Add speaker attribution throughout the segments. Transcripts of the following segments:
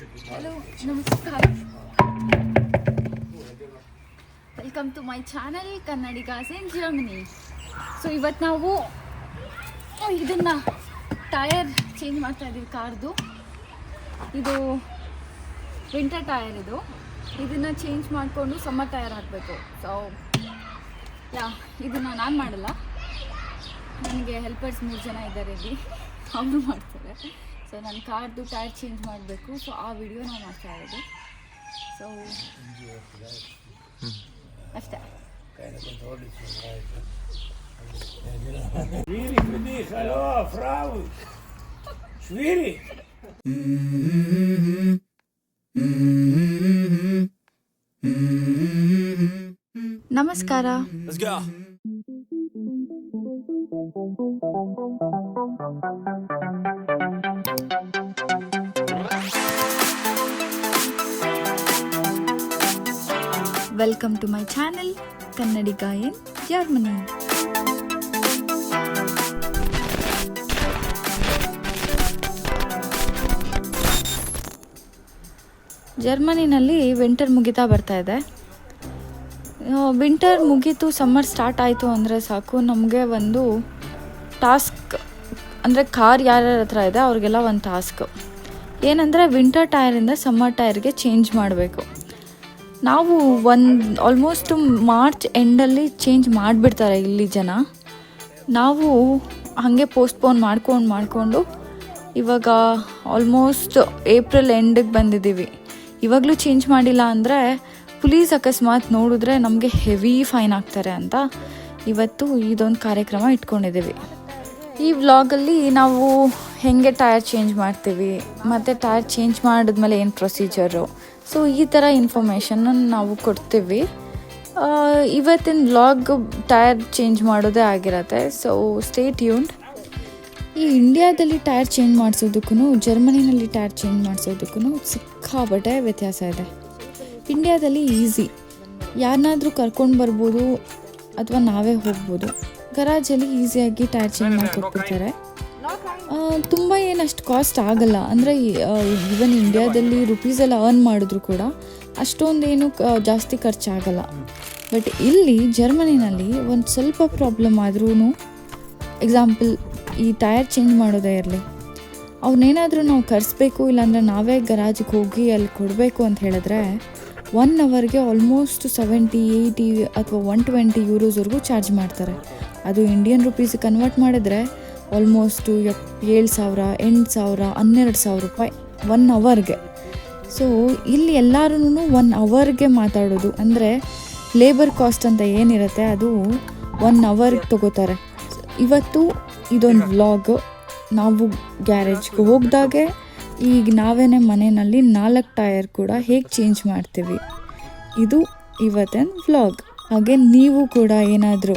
Speaker 1: Hello ನಮಸ್ಕಾರ, welcome to my channel Kannadigas in Germany. So ಇವತ್ತು ನಾವು ಇದನ್ನು ಟಯರ್ ಚೇಂಜ್ ಮಾಡ್ತಾ ಇದ್ದೀವಿ ಕಾರ್ದು. ಇದು ವಿಂಟರ್ ಟಯರ್, ಇದನ್ನು ಚೇಂಜ್ ಮಾಡಿಕೊಂಡು ಸಮ್ಮರ್ ಟಯರ್ ಹಾಕಬೇಕು. ಸೊ ಇದನ್ನು ನಾನು ಮಾಡಲ್ಲ, ನನಗೆ ಹೆಲ್ಪರ್ಸ್ 3 ಜನ ಇದ್ದಾರೆ ಇಲ್ಲಿ, ಅವರು ಮಾಡ್ತಾರೆ. ಸೊ ನನ್ನ ಕಾರ್ದು ಟೈರ್ ಚೇಂಜ್ ಮಾಡಬೇಕು. ಸೊ ಆ ವಿಡಿಯೋ ನಾವು ಮಾಡ್ತಾ ಇರೋದು. ಸೊ ಅಷ್ಟೇ. ನಮಸ್ಕಾರ. Welcome to my channel Kannadiga in Germany. ಜರ್ಮನಿನಲ್ಲಿ ವಿಂಟರ್ ಮುಗಿತಾ ಬರ್ತಾ ಇದೆ. ವಿಂಟರ್ ಮುಗೀತು, ಸಮ್ಮರ್ ಸ್ಟಾರ್ಟ್ ಆಯಿತು ಅಂದರೆ ಸಾಕು, ನಮಗೆ ಒಂದು ಟಾಸ್ಕ್, ಅಂದರೆ ಕಾರ್ ಯಾರ್ಯಾರ ಹತ್ರ ಇದೆ ಅವ್ರಿಗೆಲ್ಲ ಒಂದು ಟಾಸ್ಕ್ ಏನಂದರೆ ವಿಂಟರ್ ಟೈರಿಂದ ಸಮ್ಮರ್ ಟೈರ್ಗೆ ಚೇಂಜ್ ಮಾಡಬೇಕು. ನಾವು ಆಲ್ಮೋಸ್ಟ್ ಮಾರ್ಚ್ ಎಂಡಲ್ಲಿ ಚೇಂಜ್ ಮಾಡಿಬಿಡ್ತಾರೆ ಇಲ್ಲಿ ಜನ. ನಾವು ಹಾಗೆ ಪೋಸ್ಟ್ಪೋನ್ ಮಾಡಿಕೊಂಡು ಇವಾಗ ಆಲ್ಮೋಸ್ಟ್ ಏಪ್ರಿಲ್ ಎಂಡಿಗೆ ಬಂದಿದ್ದೀವಿ. ಇವಾಗಲೂ ಚೇಂಜ್ ಮಾಡಿಲ್ಲ ಅಂದರೆ ಪೊಲೀಸ್ ಅಕಸ್ಮಾತ್ ನೋಡಿದ್ರೆ ನಮಗೆ ಹೆವಿ ಫೈನ್ ಆಗ್ತಾರೆ ಅಂತ ಇವತ್ತು ಇದೊಂದು ಕಾರ್ಯಕ್ರಮ ಇಟ್ಕೊಂಡಿದ್ದೀವಿ. ಈ ವ್ಲಾಗಲ್ಲಿ ನಾವು ಹೇಗೆ ಟೈರ್ ಚೇಂಜ್ ಮಾಡ್ತೀವಿ ಮತ್ತು ಟೈರ್ ಚೇಂಜ್ ಮಾಡಿದ್ಮೇಲೆ ಏನು ಪ್ರೊಸೀಜರು, ಸೊ ಈ ಥರ ಇನ್ಫಾರ್ಮೇಷನನ್ನು ನಾವು ಕೊಡ್ತೀವಿ. ಇವತ್ತಿನ ವ್ಲಾಗ್ ಟೈರ್ ಚೇಂಜ್ ಮಾಡೋದೇ ಆಗಿರತ್ತೆ. So stay tuned. ಈ ಇಂಡಿಯಾದಲ್ಲಿ ಟೈರ್ ಚೇಂಜ್ ಮಾಡಿಸೋದಕ್ಕೂ ಜರ್ಮನಿನಲ್ಲಿ ಟೈರ್ ಚೇಂಜ್ ಮಾಡಿಸೋದಕ್ಕೂ ಸಿಕ್ಕಾಪಟ್ಟೆ ವ್ಯತ್ಯಾಸ ಇದೆ. ಇಂಡಿಯಾದಲ್ಲಿ ಈಸಿ, ಯಾರನ್ನಾದರೂ ಕರ್ಕೊಂಡು ಬರ್ಬೋದು ಅಥವಾ ನಾವೇ ಹೋಗ್ಬೋದು. ಗರಾಜಲ್ಲಿ ಈಸಿಯಾಗಿ ಟೈರ್ ಚೇಂಜ್ ಮಾಡಿಕೊಟ್ಬಿಡ್ತಾರೆ. ತುಂಬ ಏನಷ್ಟು ಕಾಸ್ಟ್ ಆಗಲ್ಲ, ಅಂದರೆ ಈವನ್ ಇಂಡಿಯಾದಲ್ಲಿ ರುಪೀಸೆಲ್ಲ ಅರ್ನ್ ಮಾಡಿದ್ರು ಕೂಡ ಅಷ್ಟೊಂದೇನು ಜಾಸ್ತಿ ಖರ್ಚಾಗಲ್ಲ. ಬಟ್ ಇಲ್ಲಿ ಜರ್ಮನಿನಲ್ಲಿ ಒಂದು ಸ್ವಲ್ಪ ಪ್ರಾಬ್ಲಮ್ ಆದ್ರೂ, ಎಕ್ಸಾಂಪಲ್ ಈ ಟೈರ್ ಚೇಂಜ್ ಮಾಡೋದೇ ಇರಲಿ, ಅವನ್ನೇನಾದರೂ ನಾವು ಕರೆಸ್ಬೇಕು, ಇಲ್ಲಾಂದರೆ ನಾವೇ ಗರಾಜಿಗೆ ಹೋಗಿ ಅಲ್ಲಿ ಕೊಡಬೇಕು ಅಂತ ಹೇಳಿದ್ರೆ 1 ಅವರ್ಗೆ ಆಲ್ಮೋಸ್ಟ್ 70, 80 ಅಥವಾ 120 ಯೂರೋಸ್ವರೆಗೂ ಚಾರ್ಜ್ ಮಾಡ್ತಾರೆ. ಅದು ಇಂಡಿಯನ್ ರುಪೀಸ್ ಕನ್ವರ್ಟ್ ಮಾಡಿದ್ರೆ ಆಲ್ಮೋಸ್ಟು 7,000, 8,000, 12,000 ರೂಪಾಯಿ 1 ಅವರ್ಗೆ. ಸೊ ಇಲ್ಲಿ ಎಲ್ಲರೂ 1 ಅವರ್ಗೆ ಮಾತಾಡೋದು, ಅಂದರೆ ಲೇಬರ್ ಕಾಸ್ಟ್ ಅಂತ ಏನಿರುತ್ತೆ ಅದು 1 ಅವರ್ಗೆ ತೊಗೋತಾರೆ. ಇವತ್ತು ಇದೊಂದು ವ್ಲಾಗ್. ನಾವು ಗ್ಯಾರೇಜ್ಗೆ ಹೋಗ್ದಾಗೆ ಈಗ ನಾವೇನೇ ಮನೆಯಲ್ಲಿ 4 ಟೈರ್ ಕೂಡ ಹೇಗೆ ಚೇಂಜ್ ಮಾಡ್ತೀವಿ, ಇದು ಇವತ್ತಿನ ವ್ಲಾಗ್. ಹಾಗೆ ನೀವು ಕೂಡ ಏನಾದರೂ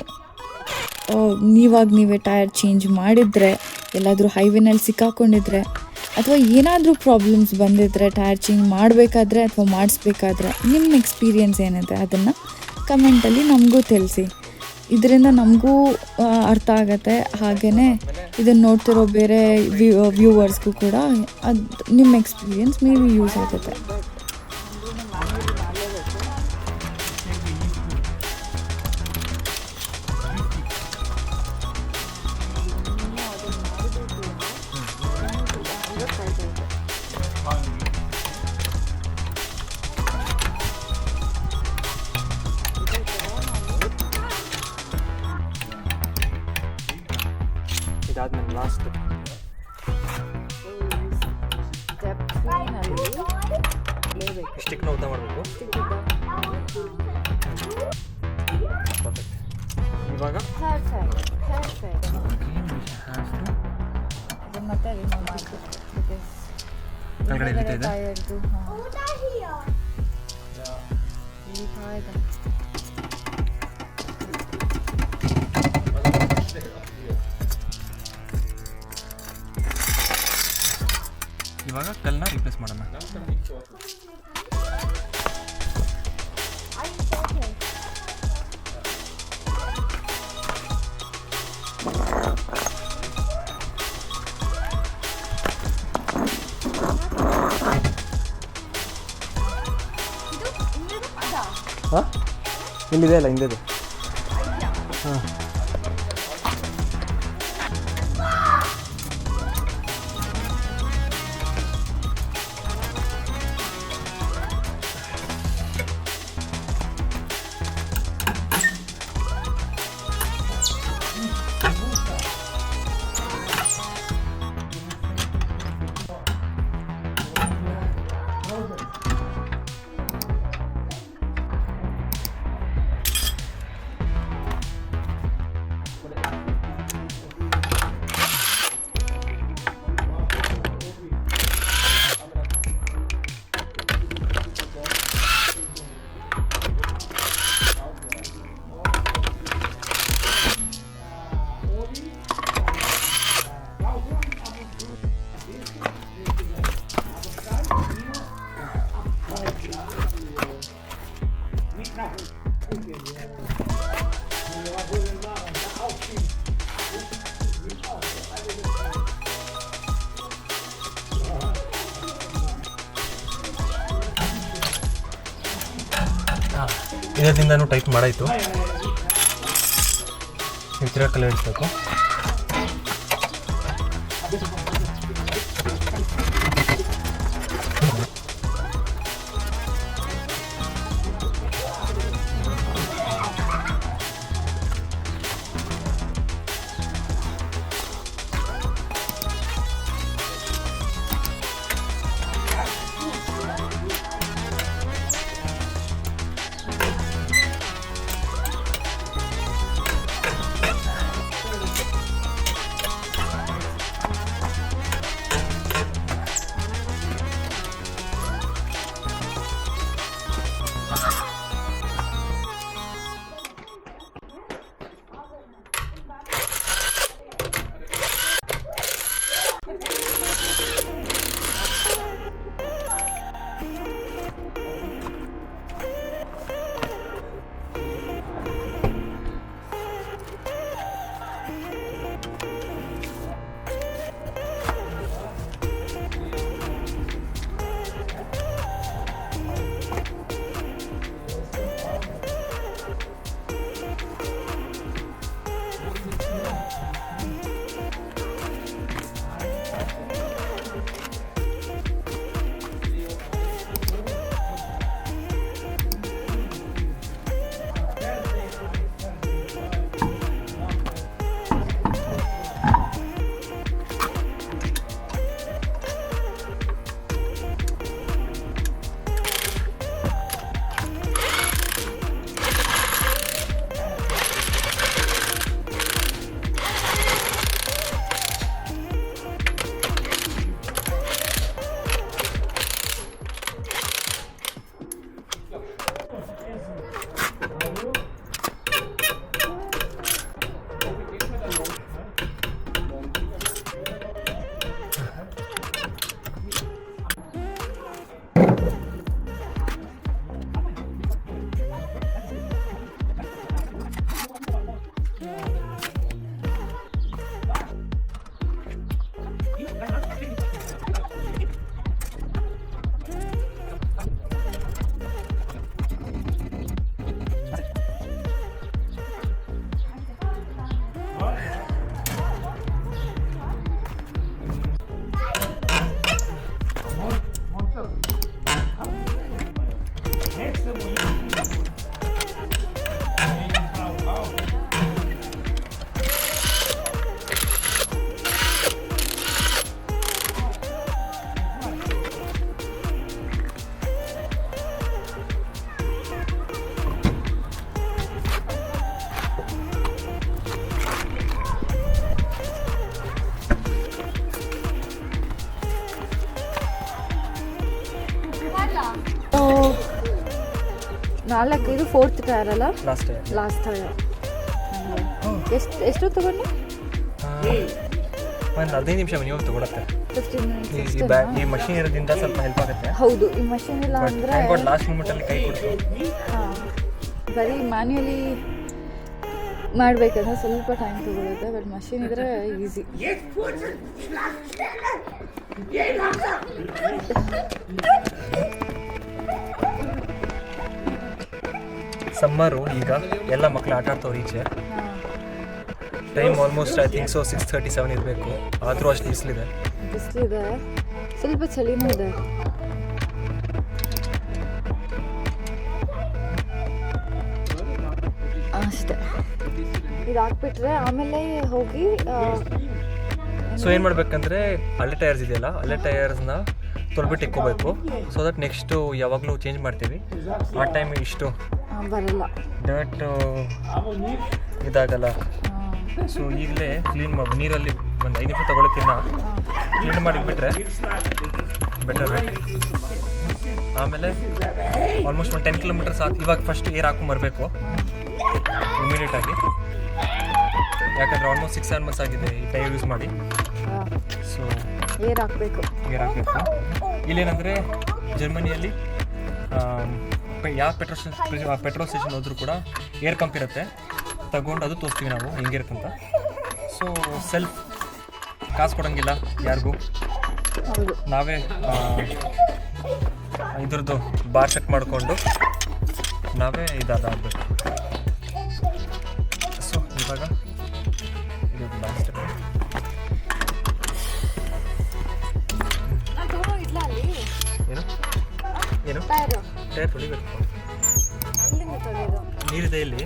Speaker 1: ನೀವೇ ಟೈರ್ ಚೇಂಜ್ ಮಾಡಿದರೆ, ಎಲ್ಲಾದರೂ ಹೈವೇನಲ್ಲಿ ಸಿಕ್ಕಾಕೊಂಡಿದ್ರೆ, ಅಥವಾ ಏನಾದರೂ ಪ್ರಾಬ್ಲಮ್ಸ್ ಬಂದಿದ್ದರೆ ಟೈರ್ ಚೇಂಜ್ ಮಾಡಬೇಕಾದ್ರೆ ಅಥವಾ ಮಾಡಿಸ್ಬೇಕಾದ್ರೆ ನಿಮ್ಮ ಎಕ್ಸ್ಪೀರಿಯೆನ್ಸ್ ಏನಿದೆ ಅದನ್ನು ಕಮೆಂಟಲ್ಲಿ ನಮಗೂ ತಿಳಿಸಿ. ಇದರಿಂದ ನಮಗೂ ಅರ್ಥ ಆಗತ್ತೆ, ಹಾಗೆಯೇ ಇದನ್ನು ನೋಡ್ತಿರೋ ಬೇರೆ ವ್ಯೂವರ್ಸ್ಗೂ ಕೂಡ ಅದು ನಿಮ್ಮ ಎಕ್ಸ್ಪೀರಿಯೆನ್ಸ್ ಮೇ ಬಿ ಯೂಸ್ ಆಗುತ್ತೆ.
Speaker 2: ಇದಾದ್ಮೇಲೆ ಲಾಸ್ಟ್ ಸ್ಟಿಕ್ನ ಊಟ ಮಾಡಬೇಕು. ಇವಾಗ
Speaker 1: ಮತ್ತೆ
Speaker 2: ಇವಾಗ ಕಲ್ಲನ್ನ ರಿಪ್ಲೇಸ್ ಮಾಡೋಣ. ಹಾಂ ಇಲ್ಲಿದೆ ಅಲ್ಲ ಹಿಂದೆ ಹಾಂ ಇದರಿಂದನೂ ಟೈಪ್ ಮಾಡಾಯಿತು. ಈ ಥರ ಕಲರ್ ಇಡಿಸ್ಬೇಕು.
Speaker 1: ನಾಲ್ಕು ಇದು ಫೋರ್ತ್ ಟೈರ್ ಅಲ್ಲ,
Speaker 2: ಲಾಸ್ಟ್
Speaker 1: ಟೈರ್. ಎಷ್ಟು ತಗೊಂಡೆ?
Speaker 2: ಒಂದು 15 ನಿಮಿಷ ನೀವು ತಗೊಳತ್ತೆ.
Speaker 1: 15 ಮಿನಿಟ್ಸ್.
Speaker 2: ಈ ಮಷೀನ್ ಇರೋದ್ರಿಂದ ಸ್ವಲ್ಪ ಹೆಲ್ಪ್ ಆಗುತ್ತೆ.
Speaker 1: ಹೌದು, ಈ ಮಷೀನ್ ಇಲ್ಲ ಅಂದರೆ
Speaker 2: ಲಾಸ್ಟ್ ಮೂಮೆಂಟಲ್ಲಿ ಕೈ ಕೊಡ್ತು.
Speaker 1: ಹಾಂ, ಬರೀ ಮ್ಯಾನ್ಯುಯಲಿ ಮಾಡಬೇಕಂದ್ರೆ ಸ್ವಲ್ಪ ಟೈಮ್ ತಗೊಳುತ್ತೆ. ಬಟ್ ಮಷೀನ್ ಇದ್ರೆ ಈಸಿ.
Speaker 2: ಸಮ್ಮರು ಈಗ ಎಲ್ಲ ಮಕ್ಕಳು ಆಟ ಆಡ್ತವ್ರು ಈಚೆ. Time almost I think so 6:37 ಇರಬೇಕು. ಆದರೂ ಅಷ್ಟು ಬಿಸಿಲಿದೆ.
Speaker 1: ಸ್ವಲ್ಪ ಚಳಿನೂ ಇದೆ. ಅಷ್ಟೇ, ಇದು ಹಾಕ್ಬಿಟ್ರೆ ಆಮೇಲೆ ಹೋಗಿ
Speaker 2: ಸೊ ಏನು ಮಾಡಬೇಕಂದ್ರೆ ಹಳೆ ಟೈರ್ಸ್ ಇದೆಯಲ್ಲ, ಹಳೆ ಟೈರ್ಸ್ನ ತೊಳ್ಬಿಟ್ಟು ಇಕ್ಕೋಬೇಕು. ಸೊ ದಟ್ ನೆಕ್ಸ್ಟು ಯಾವಾಗಲೂ ಚೇಂಜ್ ಮಾಡ್ತೀವಿ. ಆ ಟೈಮ್ ಇಷ್ಟು
Speaker 1: ಬರಲ್ಲ,
Speaker 2: ಡರ್ಟ್ ಇದಾಗಲ್ಲ. ಸೊ ಈಗಲೇ ಕ್ಲೀನ್ ಮಾಡಿ ನೀರಲ್ಲಿ ಒಂದು 5 ನಿಮಿಷ ತೊಗೊಳಕ್ಕಿನ್ನ ಕ್ಲೀನ್ ಮಾಡಿಬಿಟ್ರೆ ಬೆಟರ್. ಆಮೇಲೆ ಆಲ್ಮೋಸ್ಟ್ ಒಂದು 10 ಕಿಲೋಮೀಟರ್ಸ್ ಇವಾಗ ಫಸ್ಟ್ ಏರ್ ಹಾಕೊಂಬರ್ಬೇಕು ಇಮಿಡಿಯೇಟಾಗಿ. ಯಾಕಂದರೆ ಆಲ್ಮೋಸ್ಟ್ 6-7 ಮಂತ್ಸ್ ಆಗಿದೆ ಈ ಟೈರ್ ಯೂಸ್ ಮಾಡಿ. ಸೊ
Speaker 1: ಏರ್ ಹಾಕಬೇಕು.
Speaker 2: ಇಲ್ಲೇನಂದರೆ ಜರ್ಮನಿಯಲ್ಲಿ ಯಾವ ಪೆಟ್ರೋಲ್ ಸ್ಟೇಷನ್ ಹೋದ್ರೂ ಕೂಡ ಏರ್ ಪಂಪ್ ಇರುತ್ತೆ, ತಗೊಂಡು ಅದು ತೋರಿಸ್ತೀವಿ ನಾವು ಹೆಂಗಿರುತ್ತಂತ. ಸೊ ಸೆಲ್ಫ್ ಕಾಸು ಕೊಡೋಂಗಿಲ್ಲ ಯಾರಿಗೂ, ನಾವೇ ಇದ್ರದ್ದು ಬಾರ್ ಚೆಕ್ ಮಾಡಿಕೊಂಡು ನಾವೇ ಇದಾಗಬೇಕು. ಸೊ ಇವಾಗ ಇದು ಲಾಸ್ಟ್ ಏನು ಟೈರ್ ತೊಳಿಬೇಕು. ನೀರಿದೆ ಇಲ್ಲಿ.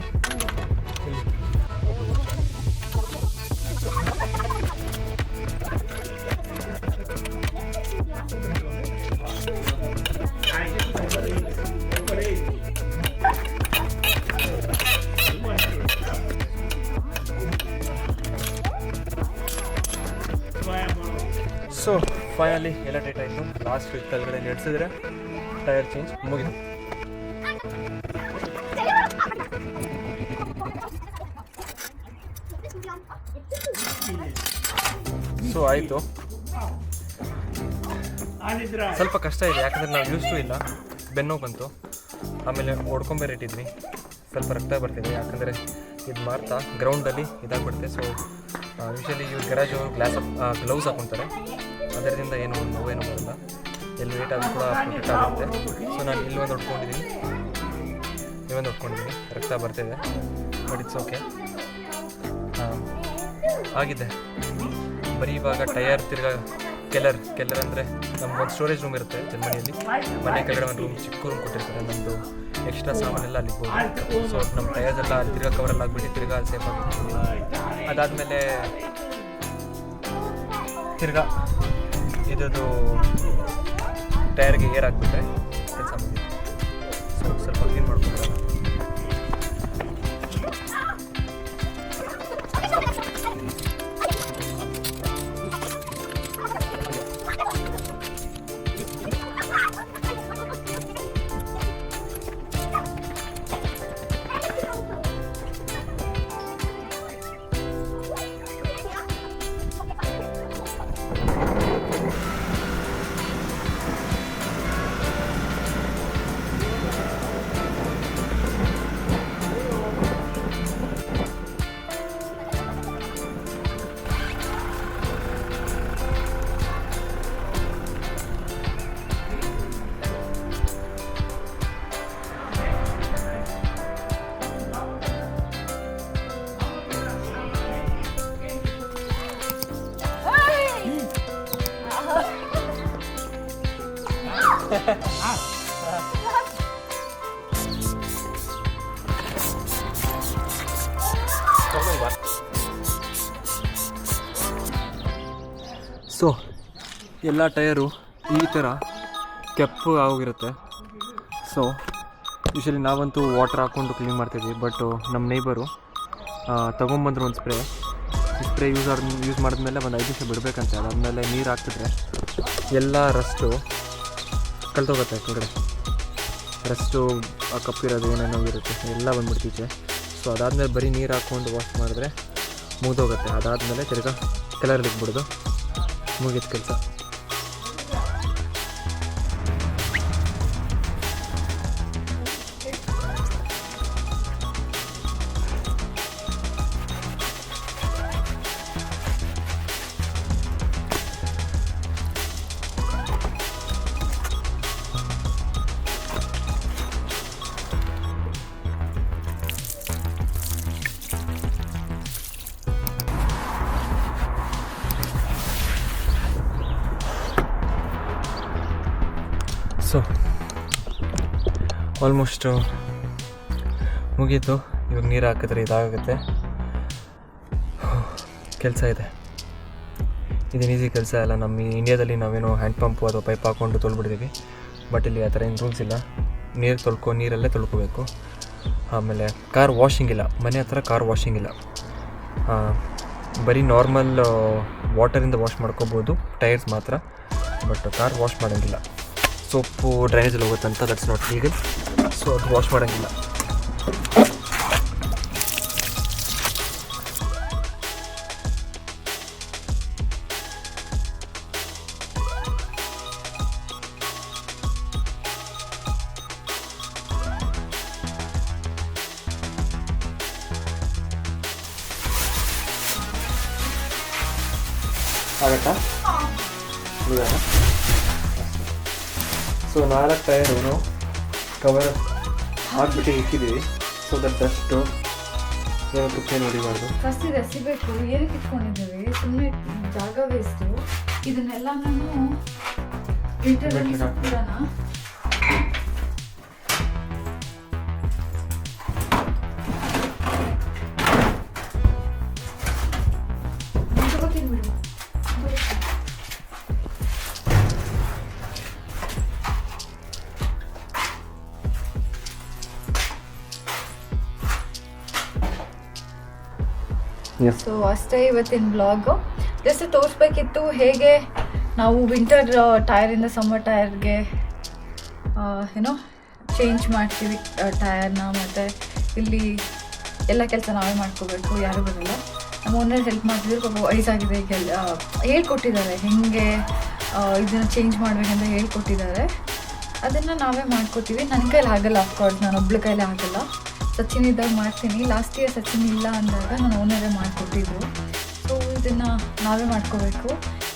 Speaker 2: ಸೊ ಫೈನಲಿ ಎಲ್ಲ ಟೈಟ್ ಆಯಿತು. ಲಾಸ್ಟ್ ವೀಕ್ ಕೆಳಗಡೆ ನಡೆಸಿದ್ರೆ ಟೈರ್ ಚೇಂಜ್ ಮುಗಿದು. ಸೊ ಆಯಿತು. ಸ್ವಲ್ಪ ಕಷ್ಟ ಇದೆ, ಯಾಕಂದರೆ ನಾವು ಯೂಸ್ಟು ಇಲ್ಲ. ಬೆನ್ನು ಬಂತು, ಆಮೇಲೆ ಹೊಡ್ಕೊಂಬೇರೆ ಇಟ್ಟಿದ್ವಿ. ಸ್ವಲ್ಪ ರಕ್ತ ಬರ್ತಿದೆ, ಯಾಕಂದರೆ ಇದು ಮಾಡ್ತಾ ಗ್ರೌಂಡಲ್ಲಿ ಇದಾಗ್ಬಿಡುತ್ತೆ. ಸೊ ಯೂಶಲಿ ಇವ್ರು ಗರಾಜ್ ಅವರು ಗ್ಲೌಸ್ ಹಾಕ್ಕೊತಾರೆ, ಅದರಿಂದ ಏನು ನೋವೇನು ಬರಲ್ಲ. ಎಲ್ಲಿ ವೇಟ್ ಆದರೂ ಕೂಡ ಪ್ರೊಟೆಕ್ಟ್ ಆಗುತ್ತೆ. ಸೊ ನಾನು ಇಲ್ಲೊಂದು ಹೊಡ್ಕೊಂಡಿದ್ದೀನಿ, ರಕ್ತ ಬರ್ತಿದೆ, ಬಟ್ ಇಟ್ಸ್ ಓಕೆ. ಆಗಿದೆ. ಬರೀ ಇವಾಗ ಟಯರ್ ತಿರ್ಗಾ ಕೆಲ್ಲರ್ ಅಂದರೆ ನಮ್ಗೊಂದು ಸ್ಟೋರೇಜ್ ರೂಮ್ ಇರುತ್ತೆ ಜರ್ಮನಿಯಲ್ಲಿ. ಮನೆ ಕೆಳಗಡೆ ಒಂದು ರೂಮ್, ಚಿಕ್ಕ ರೂಮ್ ಕೊಟ್ಟಿರ್ತಾರೆ. ನಮ್ಮದು ಎಕ್ಸ್ಟ್ರಾ ಸಾಮಾನೆಲ್ಲ ಅಲ್ಲಿಗ್ಬೋದು. ಸೊ ನಮ್ಮ ಟಯರ್ಸ್ ಎಲ್ಲ ಅಲ್ಲಿ ತಿರ್ಗಾ ಕವರಲ್ಲಿ ಆಗಿಬಿಟ್ಟು ತಿರ್ಗಾ ಅಲ್ಲಿ ಸೇಫ್ ಆಗಿರ್ತೀವಿ. ಅದಾದಮೇಲೆ ತಿರ್ಗಾ ಇದ್ದು ಟೈರ್ಗೆ ಏರ್ ಹಾಕ್ಬಿಟ್ರೆ ಕೆಲಸ ಮುಗಿತು. ಸೊ ಸ್ವಲ್ಪ ಕ್ಲೀನ್ ಮಾಡ್ಕೊಂಡ್ರೆ ಸೊ ಎಲ್ಲ ಟಯರು ಈ ಥರ ಕೆಂಪು ಆಗೋಗಿರುತ್ತೆ. ಸೊ ಯೂಶಲಿ ನಾವಂತೂ ವಾಟರ್ ಹಾಕ್ಕೊಂಡು ಕ್ಲೀನ್ ಮಾಡ್ತೀವಿ. ಬಟ್ ನಮ್ಮ ನೇಬರು ತೊಗೊಂಬಂದ್ರು ಒಂದು ಸ್ಪ್ರೇ ಯೂಸ್ ಮಾಡಿದ್ಮೇಲೆ ಒಂದು 5 ನಿಮಿಷ ಬಿಡಬೇಕಂತೆ. ಅದಾದಮೇಲೆ ನೀರು ಹಾಕ್ತಿದ್ರೆ ಎಲ್ಲ ರಸ್ಟು ಕಲ್ತೋಗುತ್ತೆ ಕೆಳಗಡೆ. ರಸ್ಟು ಆ ಕಪ್ಪಿರೋದು ಏನೇನೋ ಇರುತ್ತೆ ಎಲ್ಲ ಬಂದ್ಬಿಡ್ತೀಚೆ. ಸೊ ಅದಾದಮೇಲೆ ಬರೀ ನೀರು ಹಾಕ್ಕೊಂಡು ವಾಶ್ ಮಾಡಿದ್ರೆ ಮುಗಿದೋಗುತ್ತೆ. ಅದಾದಮೇಲೆ ತಿರ್ಗಾ ಕಲರ್ ಇಟ್ಬಿಡೋದು, ಮುಗಿದ ಕೆಲಸ. ಸೊ ಆಲ್ಮೋಸ್ಟು ಮುಗೀತು. ಇವಾಗ ನೀರು ಹಾಕಿದ್ರೆ ಇದಾಗುತ್ತೆ. ಕೆಲಸ ಇದೆ, ಇದೇನು ಈಸಿ ಕೆಲಸ ಅಲ್ಲ. ನಮ್ಮ ಇಂಡಿಯಾದಲ್ಲಿ ನಾವೇನೋ ಹ್ಯಾಂಡ್ ಪಂಪು ಅಥವಾ ಪೈಪ್ ಹಾಕ್ಕೊಂಡು ತೊಳ್ಬಿಡ್ತೀವಿ, ಬಟ್ ಇಲ್ಲಿ ಆ ಥರ ಏನು ರೂಲ್ಸ್ ಇಲ್ಲ. ನೀರಲ್ಲೇ ತೊಳ್ಕೊಬೇಕು. ಆಮೇಲೆ ಕಾರ್ ವಾಷಿಂಗ್ ಇಲ್ಲ, ಮನೆ ಹತ್ರ ಕಾರ್ ವಾಷಿಂಗ್ ಇಲ್ಲ. ಬರೀ ನಾರ್ಮಲ್ ವಾಟರಿಂದ ವಾಶ್ ಮಾಡ್ಕೋಬೋದು, ಟೈರ್ಸ್ ಮಾತ್ರ, ಬಟ್ ಕಾರ್ ವಾಶ್ ಮಾಡೋಂಗಿಲ್ಲ. ಸೋಪು ಡ್ರೈನೇಜಲ್ಲಿ ಹೋಗುತ್ತಂತ, ದಟ್ಸ್ ನಾಟ್ ಲೀಗಲ್. ಸೊ ಅದು ವಾಶ್ ಮಾಡೋಂಗಿಲ್ಲ. ಆಗತ್ತಾ? ಸೊ 4 ಟೈರು ಕವರ್ ಹಾಕ್ಬಿಟ್ಟು ಇಕ್ಕಿದ್ದೀವಿ. ಸೊ ದಟ್ ಡಸ್ಟು ಯಾವತ್ತೂ ಕ್ಲೀನ್ ಹೊಡಿಬಾರ್ದು.
Speaker 1: ಫಸ್ಟ್ ಇದು ಎಸಿಬೇಕು. ಏನಕ್ಕೆ ಇಟ್ಕೊಂಡಿದ್ದೀವಿ? ಸುಮ್ಮನೆ ಜಾಗ ವೇಸ್ಟು. ಇದನ್ನೆಲ್ಲ ನಾನು ವಿಂಟರಲ್ಲಿ ಸುತ್ತಿಡೋಣ. ಸೊ ಅಷ್ಟೇ ಇವತ್ತಿನ ಬ್ಲಾಗು. ಜಸ್ಟ್ ತೋರಿಸ್ಬೇಕಿತ್ತು ಹೇಗೆ ನಾವು ವಿಂಟರ್ ಟೈರಿಂದ ಸಮ್ಮರ್ ಟೈರ್ಗೆ ಏನೋ ಚೇಂಜ್ ಮಾಡ್ತೀವಿ ಟೈರ್ನ. ಮತ್ತು ಇಲ್ಲಿ ಎಲ್ಲ ಕೆಲಸ ನಾವೇ ಮಾಡ್ಕೋಬೇಕು, ಯಾರು ಬರಲ್ಲ. ನಮ್ಮ ಓನರ್ ಹೆಲ್ಪ್ ಮಾಡ್ತಿದ್ರು, ಪಾಪ ವಯಸ್ಸಾಗಿದೆ, ಹೇಳ್ಕೊಟ್ಟಿದ್ದಾರೆ ಹೇಗೆ ಇದನ್ನು ಚೇಂಜ್ ಮಾಡಬೇಕಂತ ಹೇಳ್ಕೊಟ್ಟಿದ್ದಾರೆ. ಅದನ್ನು ನಾವೇ ಮಾಡ್ಕೋತೀವಿ. ನನ್ನ ಕೈಲಿ ಆಗಲ್ಲ, ಅಫ್ಕೋರ್ಸ್ ನಾನು ಒಬ್ಳ ಕೈಲೇ ಆಗಲ್ಲ. ಸಚಿನ್ ಇದ್ದಾಗ ಮಾಡ್ತೀನಿ. ಲಾಸ್ಟ್ ಇಯರ್ ಸಚಿನ್ ಇಲ್ಲ ಅಂದಾಗ ನಾನು ಓನರೇ ಮಾಡಿಕೊಟ್ಟಿದ್ರು. ಸೊ ಇದನ್ನು ನಾವೇ ಮಾಡ್ಕೋಬೇಕು.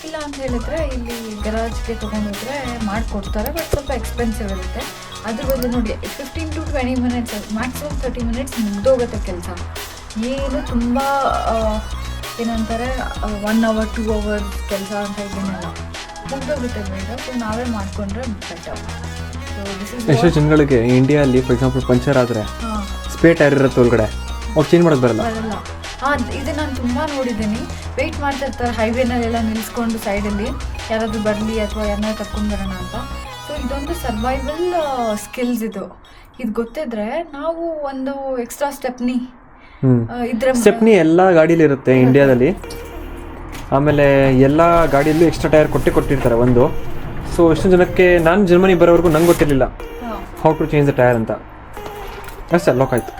Speaker 1: ಇಲ್ಲ ಅಂತ ಹೇಳಿದ್ರೆ ಇಲ್ಲಿ ಗರಾಜ್ಗೆ ತೊಗೊಂಡೋದ್ರೆ ಮಾಡಿಕೊಡ್ತಾರೆ, ಬಟ್ ಸ್ವಲ್ಪ ಎಕ್ಸ್ಪೆನ್ಸಿವ್ ಇರುತ್ತೆ. ಅದ್ರ ಬದಲು ನೋಡಿ 15 to 20 minutes, ಮ್ಯಾಕ್ಸಿಮಮ್ 30 minutes ಮುಗ್ದೋಗುತ್ತೆ ಕೆಲಸ. ಏನು ತುಂಬ ಏನಂತಾರೆ 1 hour 2 hours ಕೆಲಸ ಅಂತ ಇದನ್ನೆಲ್ಲ ಮುಗ್ದೋಗುತ್ತೆ ಬೇಗ. ಸೊ ನಾವೇ ಮಾಡಿಕೊಂಡ್ರೆ ಬೆಟರ್.
Speaker 2: ಎಷ್ಟೋ ಜನಗಳಿಗೆ ಇಂಡಿಯಾದಲ್ಲಿ ಫಾರ್ ಎಕ್ಸಾಂಪಲ್ ಪಂಚರ್ ಆದರೆ ಸ್ಪೇರ್ ಟೈರ್ ಇರುತ್ತೆ ಒಳಗಡೆ, ಅವ್ರು ಚೇಂಜ್ ಮಾಡೋದು ಬರಲ್ಲ.
Speaker 1: ಇದು ನಾನು ತುಂಬ ನೋಡಿದ್ದೀನಿ. ವೆಯ್ಟ್ ಮಾಡ್ತಿರ್ತಾರೆ ಹೈವೇನಲ್ಲೆಲ್ಲ ನಿಲ್ಲಿಸ್ಕೊಂಡು ಸೈಡಲ್ಲಿ, ಯಾರಾದರೂ ಬರಲಿ ಅಥವಾ ಯಾರನ್ನಾರು ಕರ್ಕೊಂಡು ಬರೋಣ ಅಂತ. ಸೊ ಇದೊಂದು ಸರ್ವೈವಲ್ ಸ್ಕಿಲ್ಸ್. ಇದು ಗೊತ್ತಿದ್ರೆ ನಾವು ಒಂದು ಎಕ್ಸ್ಟ್ರಾ ಸ್ಟೆಪ್ನಿ
Speaker 2: ಎಲ್ಲ ಗಾಡೀಲಿ ಇರುತ್ತೆ ಇಂಡಿಯಾದಲ್ಲಿ. ಆಮೇಲೆ ಎಲ್ಲ ಗಾಡಿಯಲ್ಲೂ ಎಕ್ಸ್ಟ್ರಾ ಟೈರ್ ಕೊಟ್ಟಿರ್ತಾರೆ ಒಂದು. ಸೊ ಎಷ್ಟು ಜನಕ್ಕೆ, ನಾನು ಜರ್ಮನಿ ಬರೋವರೆಗೂ ನಂಗೆ ಗೊತ್ತಿರಲಿಲ್ಲ how to change the tyre ಅಂತ. ಅಷ್ಟೇ ಲಾಕ್ ಆಯಿತು.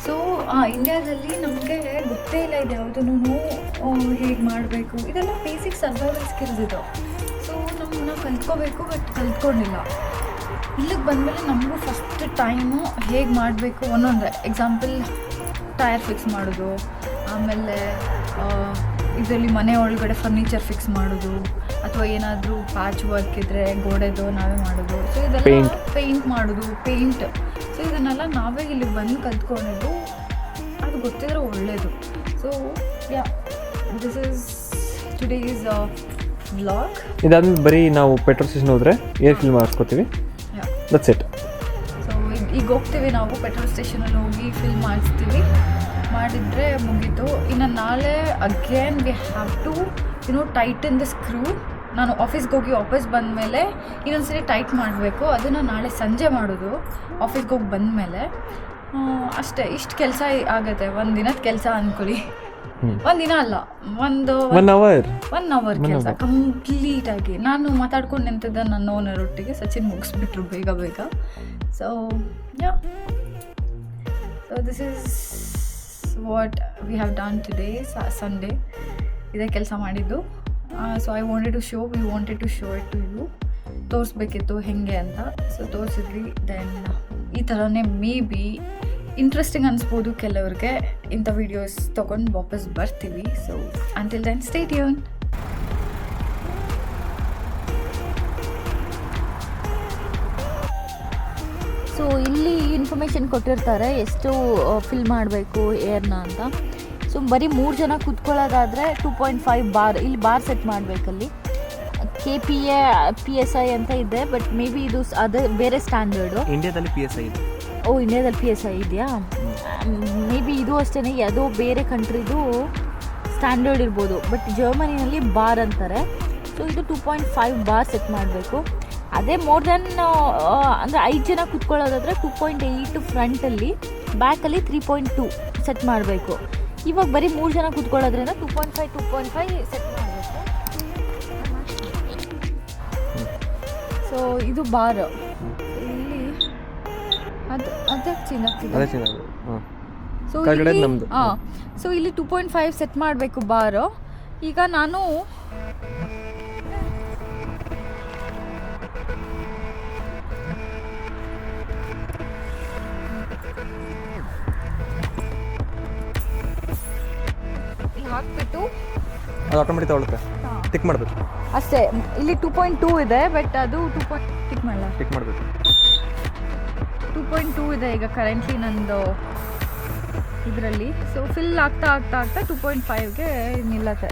Speaker 1: ಸೊ ಇಂಡಿಯಾದಲ್ಲಿ ನಮಗೆ ಗೊತ್ತೇ ಇಲ್ಲ ಇದು ಯಾವುದೂ ಹೇಗೆ ಮಾಡಬೇಕು. ಇದೆಲ್ಲ ಬೇಸಿಕ್ ಸರ್ವೈವಲ್ ಸ್ಕಿಲ್ಸ್ ಇದು. ಸೊ ನಾವು ಕಲ್ತ್ಕೋಬೇಕು, ಬಟ್ ಕಲ್ತ್ಕೊಂಡಿಲ್ಲ. ಇಲ್ಲಿಗೆ ಬಂದಮೇಲೆ ನಮಗೂ ಫಸ್ಟ್ ಟೈಮು ಹೇಗೆ ಮಾಡಬೇಕು ಒಂದೊಂದೇ. ಎಕ್ಸಾಂಪಲ್ ಟೈರ್ ಫಿಕ್ಸ್ ಮಾಡೋದು, ಆಮೇಲೆ ಇದರಲ್ಲಿ ಮನೆ ಒಳಗಡೆ ಫರ್ನಿಚರ್ ಫಿಕ್ಸ್ ಮಾಡೋದು, ಅಥವಾ ಏನಾದರೂ ಪ್ಯಾಚ್ ವರ್ಕ್ ಇದ್ದರೆ ಗೋಡೆದು ನಾವೇ ಮಾಡೋದು. ಸೊ ಇದೆಲ್ಲ ಪೇಂಟ್ ಮಾಡೋದು, ಸೊ ಇದನ್ನೆಲ್ಲ ನಾವೇ ಇಲ್ಲಿ ಬಂದು ಕಲ್ತ್ಕೊಂಡಿದ್ದು. ಅದು ಗೊತ್ತಿದ್ರೆ ಒಳ್ಳೆಯದು. So yeah, this is today's vlog.
Speaker 2: ಇದಾದ್ಮೇಲೆ ಬರೀ ನಾವು ಪೆಟ್ರೋಲ್ ಸ್ಟೇಷನ್ ಹೋದರೆ ಏರ್ ಫಿಲ್ ಮಾಡಿಸ್ಕೊತೀವಿ, ದಟ್ಸ್ ಇಟ್.
Speaker 1: ಸೊ ಈಗ ಹೋಗ್ತೀವಿ ನಾವು ಪೆಟ್ರೋಲ್ ಸ್ಟೇಷನಲ್ಲಿ ಹೋಗಿ ಫಿಲ್ ಮಾಡಿಸ್ತೀವಿ, ಮಾಡಿದರೆ ಮುಗೀತು. ಇನ್ನು ನಾಳೆ again we have to tighten the screw. ನಾನು ಆಫೀಸ್ಗೆ ಹೋಗಿ ವಾಪಸ್ ಬಂದಮೇಲೆ ಇನ್ನೊಂದ್ಸರಿ ಟೈಟ್ ಮಾಡಬೇಕು. ಅದನ್ನು ನಾಳೆ ಸಂಜೆ ಮಾಡೋದು ಆಫೀಸ್ಗೆ ಹೋಗಿ ಬಂದಮೇಲೆ. ಅಷ್ಟೇ, ಇಷ್ಟು ಕೆಲಸ ಆಗುತ್ತೆ. ಒಂದು ದಿನದ ಕೆಲಸ ಅಂದ್ಕೊಳ್ಳಿ. ಒಂದಿನ ಅಲ್ಲ, ಒನ್ ಅವರ್ ಕೆಲಸ ಕಂಪ್ಲೀಟಾಗಿ. ನಾನು ಮಾತಾಡ್ಕೊಂಡು ನಿಂತಿದ್ದೆ ನನ್ನ ಓನರೊಟ್ಟಿಗೆ, ಸಚಿನ್ ಮುಗಿಸ್ಬಿಟ್ರು ಬೇಗ. So yeah, so this is what we have done today Sunday. ಇದೇ ಕೆಲಸ ಮಾಡಿದ್ದು. So we wanted to show it to you. ತೋರಿಸ್ಬೇಕಿತ್ತು ಹೇಗೆ ಅಂತ. ಸೊ ತೋರಿಸಿದ್ವಿ. ದೆನ್ ಈ ಥರನೇ ಮೇ ಬಿ ಇಂಟ್ರೆಸ್ಟಿಂಗ್ ಅನಿಸ್ಬೋದು ಕೆಲವ್ರಿಗೆ. ಇಂಥ ವೀಡಿಯೋಸ್ ತೊಗೊಂಡು ವಾಪಸ್ ಬರ್ತೀವಿ. So until then stay tune.
Speaker 3: So ಇಲ್ಲಿ ಇನ್ಫಾರ್ಮೇಷನ್ ಕೊಟ್ಟಿರ್ತಾರೆ ಎಷ್ಟು ಫಿಲ್ ಮಾಡಬೇಕು ಏರ್ನ ಅಂತ. ಸೊ ಬರೀ 3 ಜನ ಕೂತ್ಕೊಳ್ಳೋದಾದರೆ 2.5 ಬಾರ್ ಇಲ್ಲಿ ಬಾರ್ ಸೆಟ್ ಮಾಡಬೇಕಲ್ಲಿ. PSI ಅಂತ ಇದೆ, ಬಟ್ ಮೇ ಬಿ ಇದು ಅದೇ ಬೇರೆ ಸ್ಟ್ಯಾಂಡರ್ಡು.
Speaker 2: ಇಂಡಿಯಾದಲ್ಲಿ PSI ಇದೆ.
Speaker 3: ಓ, ಇಂಡಿಯಾದಲ್ಲಿ PSI ಇದೆಯಾ? ಮೇ ಬಿ ಇದು ಅಷ್ಟೇ, ಯಾವುದೋ ಬೇರೆ ಕಂಟ್ರಿದು ಸ್ಟ್ಯಾಂಡರ್ಡ್ ಇರ್ಬೋದು. ಬಟ್ ಜರ್ಮನಿನಲ್ಲಿ ಬಾರ್ ಅಂತಾರೆ. ಸೊ ಇದು 2.5 ಬಾರ್ ಸೆಟ್ ಮಾಡಬೇಕು. ಅದೇ ಮೋರ್ ದೆನ್ ಅಂದರೆ 5 ಜನ ಕುತ್ಕೊಳ್ಳೋದಾದರೆ 2.8 ಫ್ರಂಟಲ್ಲಿ, ಬ್ಯಾಕಲ್ಲಿ 3.2 ಸೆಟ್ ಮಾಡಬೇಕು. ಇವಾಗ ಬರೀ 3 ಜನ ಕುತ್ಕೊಳ್ಳೋದ್ರಿಂದ 2.5 ಸೆಟ್ ಮಾಡಬೇಕು. ಸೊ ಇದು ಬಾರ್. ಇಲ್ಲಿ ಅದೇ ಚೆನ್ನಾಗ್ತಿದೆ. ಸೊ ಸೊ ಇಲ್ಲಿ 2.5 ಸೆಟ್ ಮಾಡಬೇಕು ಬಾರು. ಈಗ ನಾನು ಹಾಕ್ಬಿಟ್ಟು
Speaker 2: ಅದು ಆಟೋಮೆಟಿಕ್ ತಗೊಳುತ್ತೆ. ಟಿಕ್ ಮಾಡಬೇಕು
Speaker 3: ಅಷ್ಟೇ. ಇಲ್ಲಿ 2.2 ಇದೆ, ಬಟ್ ಅದು ಟಿಕ್ ಮಾಡಬೇಕು. 2.2 ಇದೆ ಈಗ ಕರೆಂಟ್ಲಿ ನಂದು ಇದರಲ್ಲಿ. ಸೊ ಫಿಲ್ ಆಗ್ತಾ 2.5ಗೆ ನಿಲ್ಲತ್ತೆ.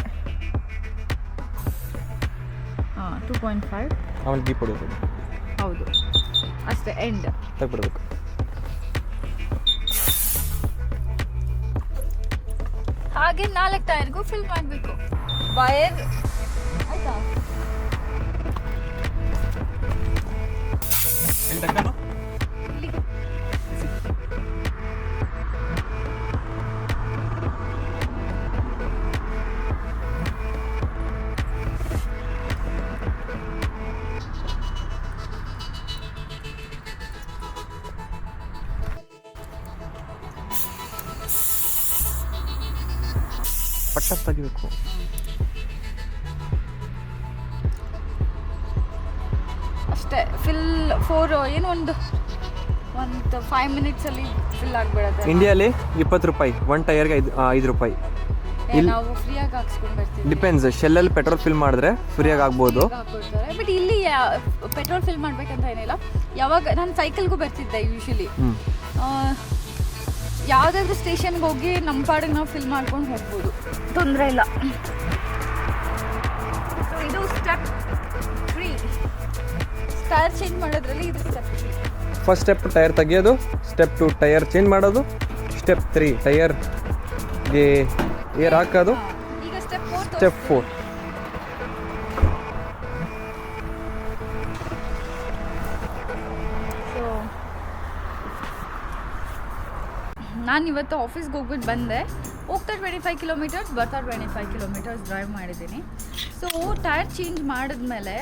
Speaker 3: 2.5
Speaker 2: ಆಮೇಲೆ ದೀಪ ಹೊಡೆಯೋದು.
Speaker 3: ಹೌದು, ಅಷ್ಟೇ. ಎಂಡ್
Speaker 2: ತೆಗ್ಬಿಡ್ಬೇಕು.
Speaker 3: ಹಾಗೆ 4 ಟೈರ್ಗೂ ಫಿಲ್ ಮಾಡಬೇಕು. ವೈರ್ ಆಯ್ತಾ? ಇಲ್ಲಿ
Speaker 2: ಪಟ್ಟ ತೆಗಿಬೇಕು.
Speaker 3: ಅಷ್ಟೇ. ಫಿಲ್ 4 ಏನು ಒಂದು 5 ಮಿನಿಟ್ಸಲ್ಲಿ ಫಿಲ್ ಆಗಿಬಿಡುತ್ತೆ.
Speaker 2: ಇಂಡಿಯಾಲಿ 20 ರೂಪಾಯಿ, 1 ಟೈರ್ಗೆ 5 ರೂಪಾಯಿ.
Speaker 3: ನಾವು ಫ್ರೀಯಾಗಿ ಹಾಕ್ಸ್ಕೊಂಡು ಬರ್ತೀವಿ.
Speaker 2: ಡಿಪೆಂಡ್ಸ್, ಶೆಲ್ಲಲ್ಲಿ ಪೆಟ್ರೋಲ್ ಫಿಲ್ ಮಾಡಿದ್ರೆ ಫ್ರೀಯಾಗಿ ಆಗ್ಬೋದು.
Speaker 3: ಬಟ್ ಇಲ್ಲಿ ಪೆಟ್ರೋಲ್ ಫಿಲ್ ಮಾಡ್ಬೇಕಂತ ಏನಿಲ್ಲ. ಯಾವಾಗ ನಾನು ಸೈಕಲ್ಗೂ ಬರ್ತಿದ್ದೆ ಯೂಶಲಿ, ಯಾವುದಾದ್ರೂ ಸ್ಟೇಷನ್ಗೆ ಹೋಗಿ ನಮ್ಮ ಪಾಡಿಗೆ ನಾವು ಫಿಲ್ ಮಾಡ್ಕೊಂಡು ಹೋಗ್ಬೋದು, ತೊಂದರೆ ಇಲ್ಲ. ಇದು ಸ್ಟೆಪ್ 3. ಟೈರ್ ಚೇಂಜ್ ಮಾಡೋದ್ರಲ್ಲಿ ಇದು ಸ್ಟೆಪ್ 3.
Speaker 2: ಫಸ್ಟ್ ಸ್ಟೆಪ್ ಟೈರ್ ತೆಗಿಯೋದು, ಸ್ಟೆಪ್ 2 ಟೈರ್ ಚೇಂಜ್ ಮಾಡೋದು, ಸ್ಟೆಪ್ 3 ಟೈರ್ಗೆ ಏರ್ ಹಾಕೋದು,
Speaker 3: ಈಗ ಸ್ಟೆಪ್ 4. ಸೊ ನಾನು ಇವತ್ತು ಆಫೀಸ್ಗೆ ಹೋಗ್ಬಿಟ್ಟು ಬಂದೆ. ಹೋಗ್ತಾ 25 ಕಿಲೋಮೀಟರ್ಸ್, ಬರ್ತಾ 25 ಕಿಲೋಮೀಟರ್ಸ್ ಡ್ರೈವ್ ಮಾಡಿದ್ದೀನಿ. ಸೊ ಟೈರ್ ಚೇಂಜ್ ಮಾಡಿದ್ಮೇಲೆ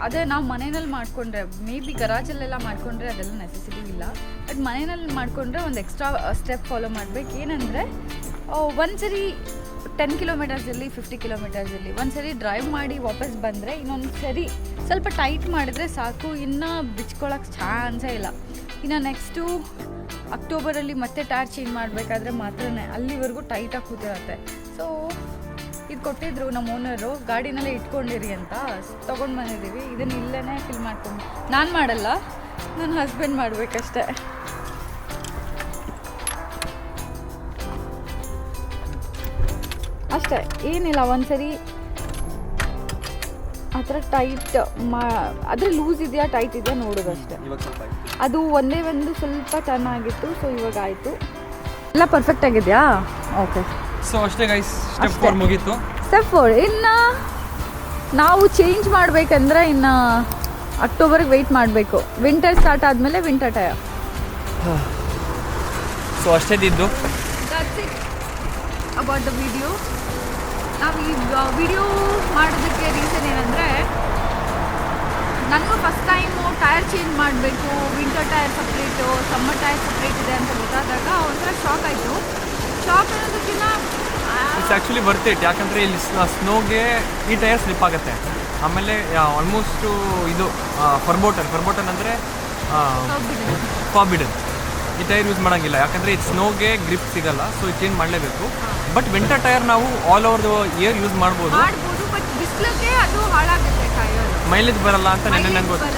Speaker 3: ಅದೇ ನಾವು ಮನೆಯಲ್ಲಿ ಮಾಡಿಕೊಂಡ್ರೆ, ಮೇ ಬಿ ಗರಾಜಲ್ಲೆಲ್ಲ ಮಾಡಿಕೊಂಡ್ರೆ ಅದೆಲ್ಲ ನೆಸೆಸಿಟಿ ಇಲ್ಲ. ಬಟ್ ಮನೆಯಲ್ಲಿ ಮಾಡಿಕೊಂಡ್ರೆ ಒಂದು ಎಕ್ಸ್ಟ್ರಾ ಸ್ಟೆಪ್ ಫಾಲೋ ಮಾಡಬೇಕು. ಏನಂದರೆ ಒಂದ್ಸರಿ 10 ಕಿಲೋಮೀಟರ್ಸಲ್ಲಿ 50 ಕಿಲೋಮೀಟರ್ಸಲ್ಲಿ ಒಂದ್ಸರಿ ಡ್ರೈವ್ ಮಾಡಿ ವಾಪಸ್ ಬಂದರೆ ಇನ್ನೊಂದು ಸರಿ ಸ್ವಲ್ಪ ಟೈಟ್ ಮಾಡಿದ್ರೆ ಸಾಕು, ಇನ್ನು ಬಿಚ್ಕೊಳ್ಳೋಕ್ಕೆ ಚಾನ್ಸೇ ಇಲ್ಲ. ಇನ್ನು ನೆಕ್ಸ್ಟು ಅಕ್ಟೋಬರಲ್ಲಿ ಮತ್ತೆ ಟೈರ್ ಚೇಂಜ್ ಮಾಡಬೇಕಾದ್ರೆ ಮಾತ್ರ ಅಲ್ಲಿವರೆಗೂ ಟೈಟಾಗಿ ಕೂತಿರುತ್ತೆ. ಸೊ ಇದು ಕೊಟ್ಟಿದ್ರು ನಮ್ಮ ಓನರು, ಗಾಡಿನಲ್ಲೇ ಇಟ್ಕೊಂಡಿರಿ ಅಂತ ತೊಗೊಂಡು ಬಂದಿದ್ದೀವಿ. ಇದನ್ನು ಇಲ್ಲೇ ಫಿಲ್ ಮಾಡ್ಕೊಂಡು, ನಾನು ಮಾಡಲ್ಲ, ನನ್ನ ಹಸ್ಬೆಂಡ್ ಮಾಡಬೇಕಷ್ಟೆ. ಅಷ್ಟೇ, ಏನಿಲ್ಲ. ಒಂದ್ಸರಿ ಆ ಥರ ಟೈಟ್ ಆದರೆ ಲೂಸ್ ಇದೆಯಾ ಟೈಟ್ ಇದೆಯಾ ನೋಡೋದಷ್ಟೇ. ಅದು ಒಂದೇ ಒಂದು ಸ್ವಲ್ಪ ಟರ್ನ್ ಆಗಿತ್ತು. ಸೊ ಇವಾಗ ಆಯಿತು, ಎಲ್ಲ ಪರ್ಫೆಕ್ಟ್ ಆಗಿದೆಯಾ? ಓಕೆ.
Speaker 2: ಸೊ ಅಷ್ಟೇ ಗೈಸ್, ಸ್ಟೆಪ್ 4 ಮುಗೀತು.
Speaker 3: ಸ್ಟೆಪ್ 4 ಇನ್ನು ನಾವು ಚೇಂಜ್ ಮಾಡಬೇಕಂದ್ರೆ ಇನ್ನು ಅಕ್ಟೋಬರ್ಗೆ ವೆಯ್ಟ್ ಮಾಡಬೇಕು. ವಿಂಟರ್ ಸ್ಟಾರ್ಟ್ ಆದಮೇಲೆ ವಿಂಟರ್ ಟೈರ್.
Speaker 2: ಸೊ ಅಷ್ಟೇದಿದ್ದು
Speaker 3: that's it about the video. ನಾವು ಈ ವಿಡಿಯೋ ಮಾಡೋದಕ್ಕೆ ರೀಸನ್ ಏನಂದರೆ, ನನಗೂ ಫಸ್ಟ್ ಟೈಮು ಟೈರ್ ಚೇಂಜ್ ಮಾಡಬೇಕು, winter tyre separate, summer tyre separate ಇದೆ ಅಂತ ಗೊತ್ತಾದಾಗ ಒಂಥರ ಶಾಕ್ ಆಯಿತು. ಶಾಕ್ ಅನ್ನೋದಕ್ಕಿಂತ
Speaker 2: ಇಟ್ಸ್ ಆ್ಯಕ್ಚುಲಿ ವರ್ತ್ ಇಟ್. ಯಾಕಂದರೆ ಇಲ್ಲಿ ಸ್ನೋಗೆ ಈ ಟೈರ್ ಸ್ಲಿಪ್ ಆಗುತ್ತೆ. ಆಮೇಲೆ ಆಲ್ಮೋಸ್ಟು ಇದು ಫರ್ಬೋಟನ್ ಅಂದರೆ ಫಾರ್ಬಿಡನ್. ಈ ಟೈರ್ ಯೂಸ್ ಮಾಡೋಂಗಿಲ್ಲ, ಯಾಕಂದರೆ ಇದು ಸ್ನೋಗೆ ಗ್ರಿಪ್ ಸಿಗಲ್ಲ. ಸೊ ಇದು ಚೇಂಜ್ ಮಾಡಲೇಬೇಕು. ಬಟ್ ವಿಂಟರ್ ಟೈರ್ ನಾವು all over the year use ಮಾಡ್ಬೋದು.
Speaker 3: ಬಟ್ ಬಿಸಿಲಿಗೆ ಅದು ಹಾಳಾಗುತ್ತೆ ಟೈರ್,
Speaker 2: ಮೈಲೇಜ್ ಬರಲ್ಲ ಅಂತ ನನಗೆ ಗೊತ್ತು.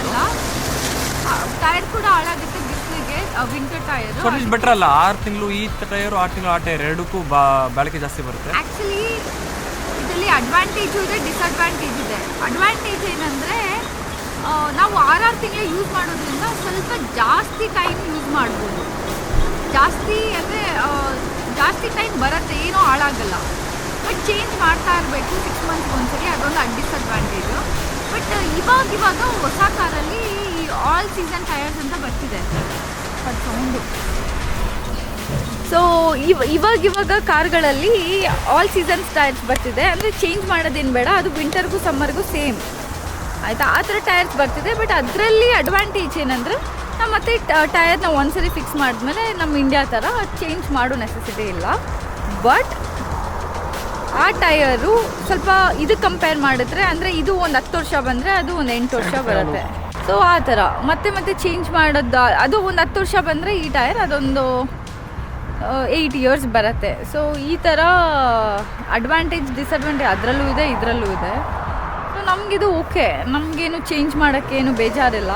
Speaker 3: ಟೈರ್ ಕೂಡ ಹಾಳಾಗುತ್ತೆ ಬಿಸಿಲಿಗೆ, winter tyre.
Speaker 2: So it's better ಅಲ್ಲ, 6 ತಿಂಗಳು ಈ ಟೈರು, 6 ತಿಂಗಳು ಆ ಟೈರ್, ಎರಡಕ್ಕೂ ಬಾಳಿಕೆ ಜಾಸ್ತಿ ಬರುತ್ತೆ.
Speaker 3: ಆ್ಯಕ್ಚುಲಿ ಇದರಲ್ಲಿ ಅಡ್ವಾಂಟೇಜು ಇದೆ, ಡಿಸಡ್ವಾಂಟೇಜ್ ಇದೆ. ಅಡ್ವಾಂಟೇಜ್ ಏನಂದರೆ ನಾವು 6 ತಿಂಗಳು ಯೂಸ್ ಮಾಡೋದ್ರಿಂದ ಸ್ವಲ್ಪ ಜಾಸ್ತಿ ಟೈಮ್ ಯೂಸ್ ಮಾಡ್ಬೋದು. ಜಾಸ್ತಿ ಅಂದರೆ ಜಾಸ್ತಿ ಟೈಮ್ ಬರುತ್ತೆ, ಏನೂ ಹಾಳಾಗಲ್ಲ. ಬಟ್ ಚೇಂಜ್ ಮಾಡ್ತಾ ಇರಬೇಕು 6 ಮಂತ್ಸ್ಗೆ ಒಂದ್ಸರಿ, ಅದೊಂದು ಡಿಸಡ್ವಾಂಟೇಜು. ಬಟ್ ಇವಾಗ ಹೊಸ ಕಾರಲ್ಲಿ ಆಲ್ ಸೀಸನ್ ಟೈರ್ಸ್ ಅಂತ ಬರ್ತಿದೆ. ಅದು ಸೌಂಡು. ಸೊ ಇವಾಗ ಕಾರ್ಗಳಲ್ಲಿ ಆಲ್ ಸೀಸನ್ಸ್ ಟೈರ್ಸ್ ಬರ್ತಿದೆ. ಅಂದರೆ ಚೇಂಜ್ ಮಾಡೋದೇನು ಬೇಡ, ಅದು ವಿಂಟರ್ಗೂ ಸಮ್ಮರ್ಗೂ ಸೇಮ್ ಆಯಿತಾ, ಆ ಥರ ಟೈರ್ಸ್ ಬರ್ತಿದೆ. ಬಟ್ ಅದರಲ್ಲಿ ಅಡ್ವಾಂಟೇಜ್ ಏನಂದರೆ ನಾವು ಮತ್ತೆ ಟೈರ್ನ ಒಂದ್ಸರಿ ಫಿಕ್ಸ್ ಮಾಡಿದ್ಮೇಲೆ ನಮ್ಮ ಇಂಡಿಯಾ ಥರ ಚೇಂಜ್ ಮಾಡೋ ನೆಸೆಸಿಟಿ ಇಲ್ಲ. ಬಟ್ ಆ ಟಯರು ಸ್ವಲ್ಪ ಇದು ಕಂಪೇರ್ ಮಾಡಿದ್ರೆ, ಅಂದರೆ ಇದು ಒಂದು 10 ವರ್ಷ ಬಂದರೆ ಅದು ಒಂದು 8 ವರ್ಷ ಬರುತ್ತೆ. ಸೊ ಆ ಥರ ಮತ್ತೆ ಚೇಂಜ್ ಮಾಡೋದು, ಅದು ಒಂದು 10 ವರ್ಷ ಬಂದರೆ ಈ ಟೈರ್ ಅದೊಂದು 8 ಇಯರ್ಸ್ ಬರುತ್ತೆ. ಸೊ ಈ ಥರ ಅಡ್ವಾಂಟೇಜ್ ಡಿಸಡ್ವಾಂಟೇಜ್ ಅದರಲ್ಲೂ ಇದೆ, ಇದರಲ್ಲೂ ಇದೆ. ಸೊ ನಮಗಿದು ಓಕೆ, ನಮಗೇನು ಚೇಂಜ್ ಮಾಡೋಕ್ಕೇನು ಬೇಜಾರಿಲ್ಲ.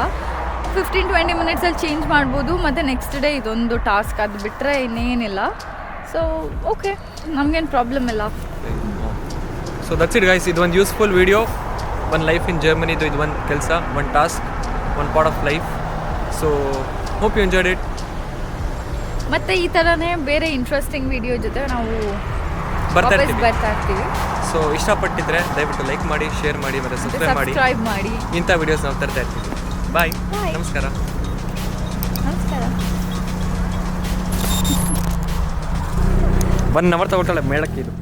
Speaker 3: 15-20 ಮಿನಿಟ್ಸಲ್ಲಿ ಚೇಂಜ್ ಮಾಡ್ಬೋದು. ಮತ್ತು ನೆಕ್ಸ್ಟ್ ಡೇ ಇದೊಂದು ಟಾಸ್ಕ್, ಅದು ಬಿಟ್ಟರೆ ಇನ್ನೇನಿಲ್ಲ. ಸೊ ಓಕೆ, ನಮಗೇನು ಪ್ರಾಬ್ಲಮ್ ಇಲ್ಲ.
Speaker 2: So that's it guys. ಇದು ಒಂದು ಯೂಸ್ಫುಲ್ ವಿಡಿಯೋ. ಒಂದು ಲೈಫ್ ಇನ್ ಜರ್ಮನಿದು ಇದು ಒಂದು ಕೆಲಸ, ಒಂದು ಟಾಸ್ಕ್, ಒಂದು part of life. So hope you enjoyed it.
Speaker 3: ಮತ್ತು ಈ ಥರನೇ ಬೇರೆ ಇಂಟ್ರೆಸ್ಟಿಂಗ್ ವಿಡಿಯೋ ಜೊತೆ ನಾವು
Speaker 2: ಬರ್ತಾ
Speaker 3: ಬರ್ತಾ ಇರ್ತೀವಿ.
Speaker 2: ಸೊ ಇಷ್ಟಪಟ್ಟಿದ್ರೆ ದಯವಿಟ್ಟು ಲೈಕ್ ಮಾಡಿ, ಶೇರ್ ಮಾಡಿ ಮತ್ತು ಸಬ್ಸ್ಕ್ರೈಬ್ ಮಾಡಿ. ಇಂಥ ವಿಡಿಯೋಸ್ ನಾವು ತರ್ತಾ ಇರ್ತೀವಿ. ಬಾಯ್, ನಮಸ್ಕಾರ. 1 ಅವರ್ ತಗೊಳ್ತಾಳೆ ಮೇಳಕ್ಕೆ ಇದು.